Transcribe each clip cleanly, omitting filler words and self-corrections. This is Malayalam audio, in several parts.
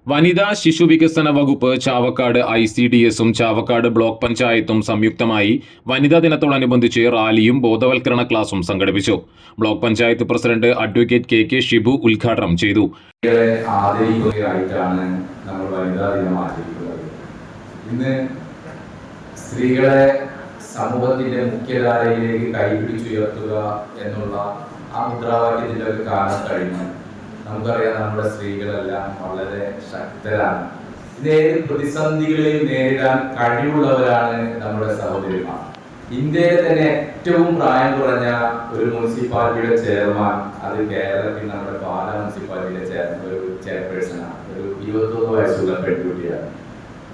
വനിതാ ശിശു വികസന വകുപ്പ് ചാവക്കാട് ICDSും ചാവക്കാട് ബ്ലോക്ക് പഞ്ചായത്തും സംയുക്തമായി വനിതാ ദിനത്തോടനുബന്ധിച്ച് റാലിയും ബോധവൽക്കരണ ക്ലാസും സംഘടിപ്പിച്ചു. Block panchayat president advocate KK Shibu ഉദ്ഘാടനം ചെയ്തു. നമ്മൾ വനിതാ ദിനം ആചരിക്കുന്നത്. ഇന്ന് സ്ത്രീകളെ സമൂഹത്തിന്റെ മുഖ്യധാരയിലേക്ക് കൈപിടിച്ചുയർത്തുക എന്നുള്ള ആ മുദ്രാവാക്യത്തിന്റെ ഒരു കാലം കഴിഞ്ഞു. നമുക്കറിയാം, നമ്മുടെ സ്ത്രീകളെല്ലാം വളരെ ശക്തരാണ്. ഏത് പ്രതിസന്ധികളെയും നേരിടാൻ കഴിവുള്ളവരാണ് നമ്മുടെ സഹോദരിമാർ. ഇന്ത്യയിലെ തന്നെ ഏറ്റവും പ്രായം കുറഞ്ഞ ഒരു മുനിസിപ്പാലിറ്റിയുടെ ചെയർമാൻ അത് കേരളത്തിൽ നമ്മുടെ പാലാ മുനിസിപ്പാലിറ്റിയുടെ ഒരു ചെയർപേഴ്സണാണ്. ഒരു 21 വയസ്സുള്ള പെൺകുട്ടിയാണ്.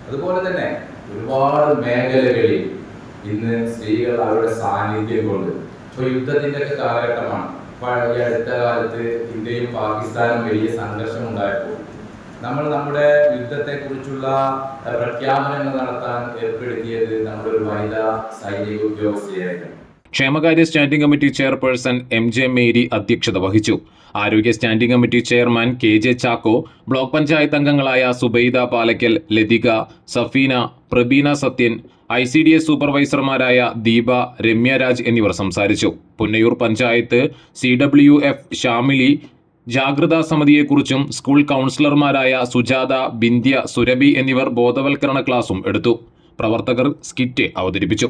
അതുപോലെ തന്നെ ഒരുപാട് മേഖലകളിൽ ഇന്ന് സ്ത്രീകൾ അവരുടെ സാന്നിധ്യം കൊണ്ട് ഇപ്പോൾ യുദ്ധത്തിന്റെ ഒക്കെ കാലഘട്ടമാണ്. ഈ അടുത്ത കാലത്ത് ഇന്ത്യയും പാകിസ്ഥാനും വലിയ സംഘർഷം ഉണ്ടായപ്പോൾ നമ്മുടെ യുദ്ധത്തെക്കുറിച്ചുള്ള പ്രഖ്യാപനങ്ങൾ നടത്താൻ ഏർപ്പെടുത്തിയത് നമ്മുടെ ഒരു വനിതാ സൈനിക ഉദ്യോഗസ്ഥയായിരുന്നു. ക്ഷേമകാര്യ standing committee chairperson MJ Mary അധ്യക്ഷത വഹിച്ചു. ആരോഗ്യ standing committee chairman KJ Chacko, block panchayat അംഗങ്ങളായ സുബൈദ പാലക്കൽ, ലതിക, സഫീന, പ്രബീന സത്യൻ, ICDS സൂപ്പർവൈസർമാരായ ദീപ, രമ്യ രാജ് എന്നിവർ സംസാരിച്ചു. പുന്നയൂർ പഞ്ചായത്ത് CWF ഷാമിലി ജാഗ്രതാ സമിതിയെക്കുറിച്ചും സ്കൂൾ കൗൺസിലർമാരായ സുജാത, ബിന്ധ്യ, സുരഭി എന്നിവർ ബോധവൽക്കരണ ക്ലാസും എടുത്തു. പ്രവർത്തകർ സ്കിറ്റ് അവതരിപ്പിച്ചു.